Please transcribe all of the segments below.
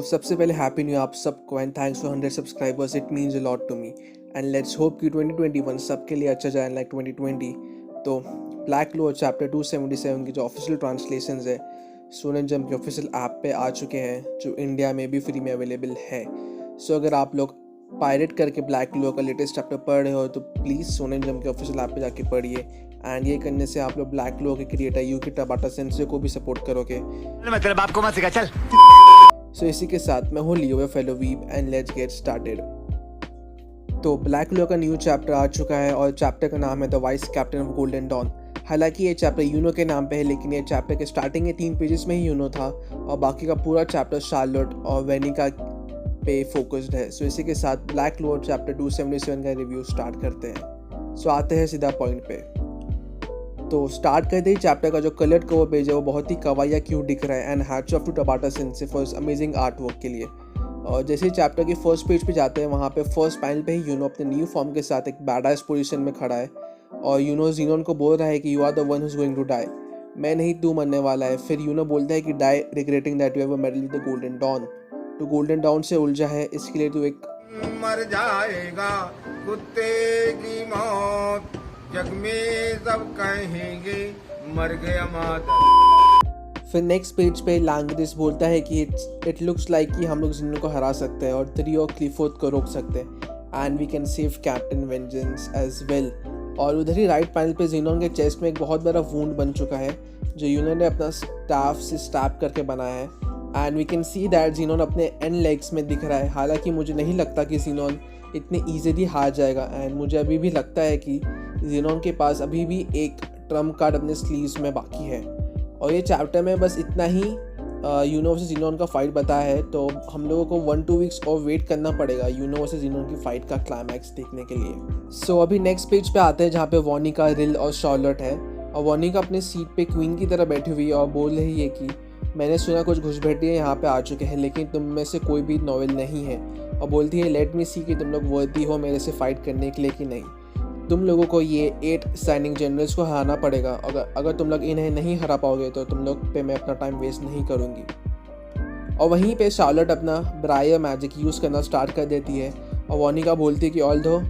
सबसे पहले happy new आप सबको and thanks for 100 subscribers, it means a lot to me and let's hope कि 2021 सबके लिए अच्छा जाए लाइक 2020। तो ब्लैक क्लोथ चैप्टर 277 की जो ऑफिशियल ट्रांसलेशंस है सोनन जंप के ऑफिशियल ऐप पे आ चुके हैं, जो इंडिया में भी फ्री में अवेलेबल है। सो अगर आप लोग पायरेट करके ब्लैक क्लो का लेटेस्ट चैप्टर पढ़ रहे हो तो प्लीज़ सोनन जंप के ऑफिशियल ऐप पे जाके पढ़िए। एंड ये करने से आप लोग ब्लैक क्लो के क्रिएटर यूकी टबाटा सेंसे को भी सपोर्ट करोगे। मतलब आपको मत सिखा चल। सो इसी के साथ मैं हूँ लियो फेलो वीप एंड लेट्स गेट स्टार्टेड। तो ब्लैक क्लो का न्यू चैप्टर आ चुका है और चैप्टर का नाम है the vice captain of Golden Dawn. हालांकि ये चैप्टर यूनो के नाम पे है, लेकिन ये चैप्टर के स्टार्टिंग के 3 पेजेस में ही यूनो था और बाकी का पूरा चैप्टर शार्लोट और वेनिका पे फोकस्ड है। सो इसी के साथ ब्लैक क्लो चैप्टर 277 का रिव्यू स्टार्ट करते हैं। सो आते हैं सीधा पॉइंट पे। तो स्टार्ट करते ही चैप्टर का जो कलर्ड कवर पेज है वो बहुत ही कवाइया क्यूट दिख रहा है and hats off to Tabata sensei for इस अमेजिंग आर्ट वर्क के लिए। और जैसे ही चैप्टर के फर्स्ट पेज पे जाते हैं, वहाँ पे फर्स्ट पैनल पे ही यूनो अपने न्यू फॉर्म के साथ एक बैडास पोजीशन में खड़ा है और यूनो जीनोन को बोल रहा है कि you are the one who is going to die, मैं नहीं तू मरने वाला है। फिर यूनो बोलता है कि die regretting that you have meddled with the Golden Dawn. तो गोल्डन डॉन से उलझा है, इसके लिए तू एक मर जाएगा कुत्ते की मौत, जग में सब कहेंगे मर गया माता। फिर नेक्स्ट पेज पे लैंग्रिस बोलता है कि इट लुक्स लाइक कि हम लोग जिन्हों को हरा सकते हैं और थ्री और क्लिफोर्थ को रोक सकते हैं and we can save captain Vangeance as well. और उधर ही राइट पैनल पे जीनोन के चेस्ट में एक बहुत बड़ा वूंड बन चुका है जो यूनो ने अपना स्टाफ से स्टैप करके बनाया है and we can see that Zenon अपने एंड लेग्स में दिख रहा है। हालांकि मुझे नहीं लगता कि जीनोन इतने ईजिली हार जाएगा एंड मुझे अभी भी लगता है कि जीनोन के पास अभी भी एक ट्रम्प कार्ड अपने स्लीव्स में बाकी है। और ये चैप्टर में बस इतना ही यूनो वर्सेस जीनोन का फाइट बताया है, तो हम लोगों को 1-2 वीक्स और वेट करना पड़ेगा यूनो वर्सेस जीनोन की फाइट का क्लाइमैक्स देखने के लिए। सो अभी नेक्स्ट पेज पे आते हैं जहाँ पे वॉनिका, रिल और शार्लोट है। और वॉनिका अपने सीट पे क्वीन की तरह बैठी हुई है और बोल रही है कि मैंने सुना कुछ घुसपैठिए यहाँ पे आ चुके हैं, लेकिन तुम में से कोई भी नॉवेल नहीं है। और बोलती है लेट मी सी कि तुम लोग वर्दी हो मेरे से फाइट करने के लिए कि नहीं। तुम लोगों को ये 8 साइनिंग जनरल्स को हराना पड़ेगा। अगर तुम लोग इन्हें नहीं हरा पाओगे तो तुम लोग पे मैं अपना टाइम वेस्ट नहीं करूँगी। और वहीं पे शार्लोट अपना ब्रायर मैजिक यूज़ करना स्टार्ट कर देती है और वॉनिका बोलती है कि ऑल दो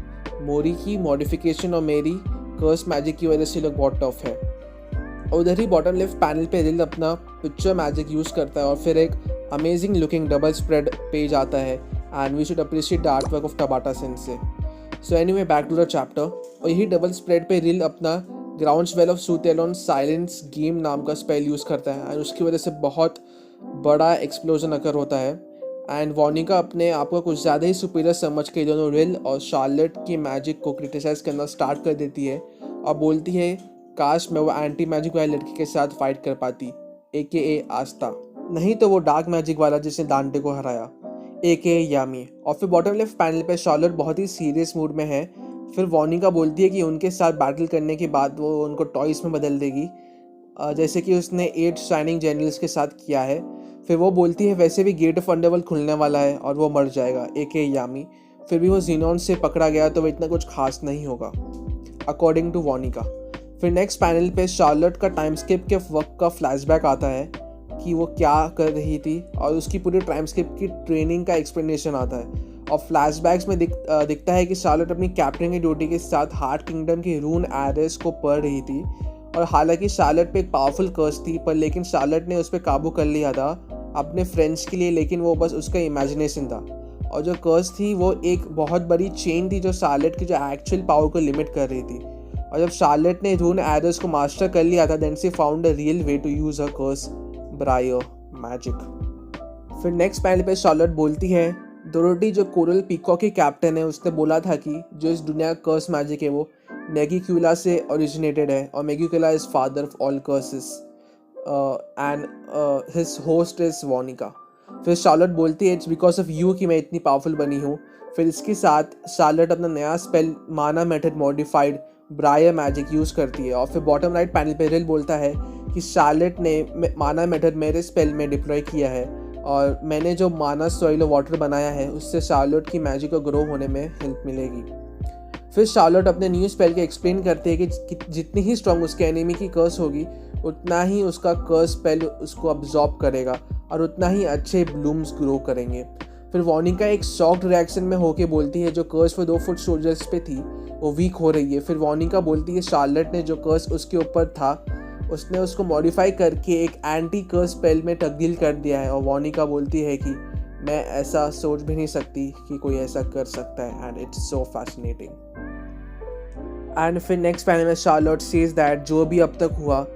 मोरी की मॉडिफिकेशन और मेरी कर्स मैजिक की वजह से लोग बॉट ऑफ है। और उधर ही बॉटम लेफ्ट पैनल पे रिल अपना पिक्चर मैजिक यूज़ करता है और फिर एक amazing looking double spread page आता है and we should appreciate the art work of Tabata sensei. So anyway back to the chapter. और यही डबल स्प्रेड पे रिल अपना ग्राउंड स्पेल ऑफ सूतेलोन साइलेंस गेम नाम का स्पेल यूज़ करता है एंड उसकी वजह से बहुत बड़ा एक्सप्लोजन अकर होता है एंड वॉनिका अपने आप को कुछ ज़्यादा ही सुपीरियर समझ के दोनों रिल और शार्लेट की मैजिक को क्रिटिसाइज करना स्टार्ट कर देती है और बोलती है काश मैं वो एंटी मैजिक वाले लड़की के साथ फाइट कर पाती, AKA आस्था, नहीं तो वो डार्क मैजिक वाला जिसने डांटे को हराया, AKA यामी। और फिर बॉटम लेफ्ट पैनल पे शार्लोट बहुत ही सीरियस मूड में है। फिर वॉनिका बोलती है कि उनके साथ बैटल करने के बाद वो उनको टॉयज में बदल देगी, जैसे कि उसने 8 शाइनिंग जनरल्स के साथ किया है। फिर वो बोलती है वैसे भी गेट ऑफ अंडरवर्ल्ड खुलने वाला है और वो मर जाएगा, AKA यामी। फिर भी वो जीनोन से पकड़ा गया तो वो इतना कुछ खास नहीं होगा अकॉर्डिंग टू वॉनिका। फिर नेक्स्ट पैनल पे शार्लोट का टाइम स्किप के वक्त का फ्लैशबैक आता है कि वो क्या कर रही थी और उसकी पूरी टाइम स्किप की ट्रेनिंग का एक्सप्लेनेशन आता है। और फ्लैशबैक्स में दिखता है कि शार्लोट अपनी कैप्टन की ड्यूटी के साथ हार्ट किंगडम की रून एरेस को पढ़ रही थी। और हालांकि शार्लोट पे एक पावरफुल कर्स थी, पर लेकिन शार्लोट ने उस पर काबू कर लिया था अपने फ्रेंड्स के लिए, लेकिन वो बस उसका इमेजिनेशन था। और जो कर्स थी वो एक बहुत बड़ी चेन थी जो शार्लोट की जो एक्चुअल पावर को लिमिट कर रही थी। और जब शार्लोट ने रून एरेस को मास्टर कर लिया था, then she found a real way to use her curse briar magic. फिर नेक्स्ट पैनल पे शार्लोट बोलती है डोरोटी जो कोरल पीकॉक की कैप्टन है, उसने बोला था कि जो इस दुनिया का कर्स मैजिक है वो मेगिक्यूला से ओरिजिनेटेड है और Megicula is father of all curses and his host is Vanica. फिर शार्लोट बोलती है इट्स बिकॉज ऑफ यू कि मैं इतनी पावरफुल बनी हूँ। फिर इसके साथ शार्लोट अपना नया स्पेल माना method modified briar magic use करती है। और फिर बॉटम राइट पैनल पे रिल बोलता है कि शार्लोट ने माना मेथड मेरे स्पेल में डिप्लॉय किया है और मैंने जो माना सॉइल और वाटर बनाया है उससे शार्लोट की मैजिक को ग्रो होने में हेल्प मिलेगी। फिर शार्लोट अपने न्यू स्पेल के एक्सप्लेन करते हैं कि जितनी ही स्ट्रॉन्ग उसके एनिमी की कर्स होगी उतना ही उसका कर्स स्पेल उसको अब्जॉर्ब करेगा और उतना ही अच्छे ब्लूम्स ग्रो करेंगे। फिर वॉनिका एक शॉक्ड रिएक्शन में होके बोलती है जो कर्स वो 2 फुट सोल्जर्स पे थी वो वीक हो रही है। फिर वॉनिका बोलती है शार्लेट ने जो कर्स उसके ऊपर था उसने उसको मॉडिफाई करके एक एंटी कर्स स्पेल में तब्दील कर दिया है। और वॉनिका बोलती है कि मैं ऐसा सोच भी नहीं सकती कि कोई ऐसा कर सकता है and it's so fascinating. And फिर नेक्स्ट पैनल में शार्लोट सेज दैट जो भी अब तक हुआ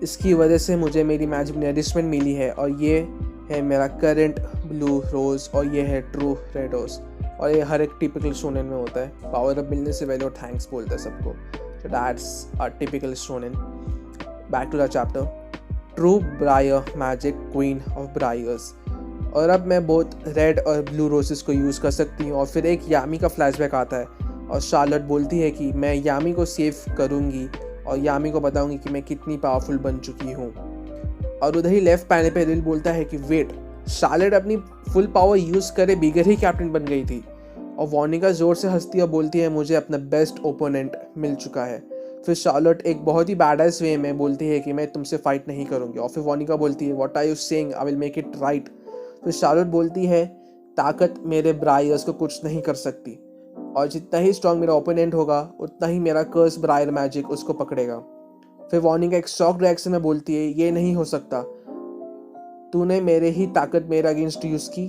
इसकी वजह से मुझे मेरी मैजिक नरिशमेंट मिली है और ये है मेरा करंट ब्लू रोज और ये है ट्रू रेड रोज। और ये हर एक टिपिकल शोनेन में होता है, पावर अप मिलने से पहले वो थैंक्स बोलता है सबको। So that's a typical shonen. Back to the chapter, true briar magic queen of briars. और अब मैं बहुत रेड और ब्लू रोजेस को यूज़ कर सकती हूँ। और फिर एक यामी का फ्लैशबैक आता है और शार्लेट बोलती है कि मैं यामी को सेव करूँगी और यामी को बताऊँगी कि मैं कितनी पावरफुल बन चुकी हूँ। और उधर ही लेफ्ट पैनल पे रिल बोलता है कि वेट, शार्लेट अपनी फुल पावर यूज़ करे बिगर ही कैप्टन बन गई थी। और वॉनिका ज़ोर से हंसती और बोलती है मुझे अपना बेस्ट ओपोनेंट मिल चुका है। फिर शार्लेट एक बहुत ही बैडएस वे में बोलती है कि मैं तुमसे फाइट नहीं करूँगी। और फिर वॉनिका बोलती है what are you saying, I will make it right. फिर शार्लेट बोलती है ताकत मेरे ब्रायर्स को कुछ नहीं कर सकती और जितना ही स्ट्रांग मेरा ओपोनेंट होगा उतना ही मेरा कर्स ब्रायर मैजिक उसको पकड़ेगा। फिर वॉर्निंग एक शॉक रिएक्शन में बोलती है ये नहीं हो सकता, तूने मेरे ही ताकत मेरे अगेंस्ट यूज़ की।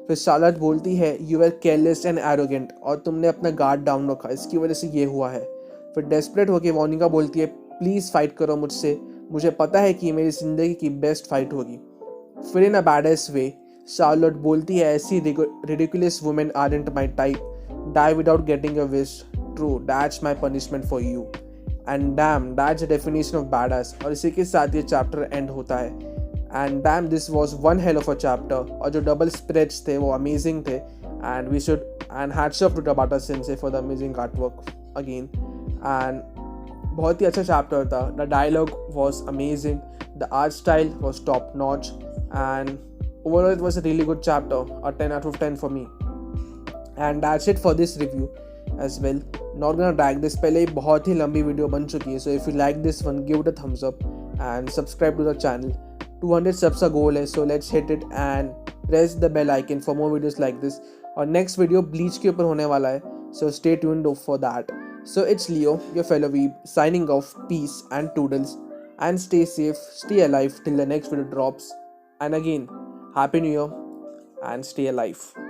फिर शार्लेट बोलती है you are careless and arrogant और तुमने अपना गार्ड डाउन रखा, इसकी वजह से ये हुआ है। फिर डेस्परेट होकर वॉर्निंगा बोलती है प्लीज़ फाइट करो मुझसे, मुझे पता है कि मेरी ज़िंदगी की बेस्ट फाइट होगी। फिर इन अ बैडेस्ट वे शार्लेट बोलती है ऐसी ridiculous women aren't my type, die without getting a wish, true that's my punishment for you, and damn that's the definition of badass। और इसी के साथ ये चैप्टर एंड होता है। And damn this was one hell of a chapter. और जो double spreads थे वो अमेजिंग थे and we should and hats off to Tabata sensei for the amazing art work again. And बहुत ही अच्छा चैप्टर था। The dialogue was amazing, the art style was top notch and overall it was a really good chapter, a 10 out of 10 for me। and that's it for this review as well, not gonna drag this, पहले ही बहुत ही लंबी video बन चुकी है। so if you like this one give it a thumbs up and subscribe to the channel। 200 subs का गोल है, so let's hit it and press the bell icon for more videos like this। और next video bleach के ऊपर होने वाला है, so stay tuned for that। so it's Leo, your fellow weeb, signing off, peace and toodles and stay safe, stay alive till the next video drops, and again Happy New Year and stay alive।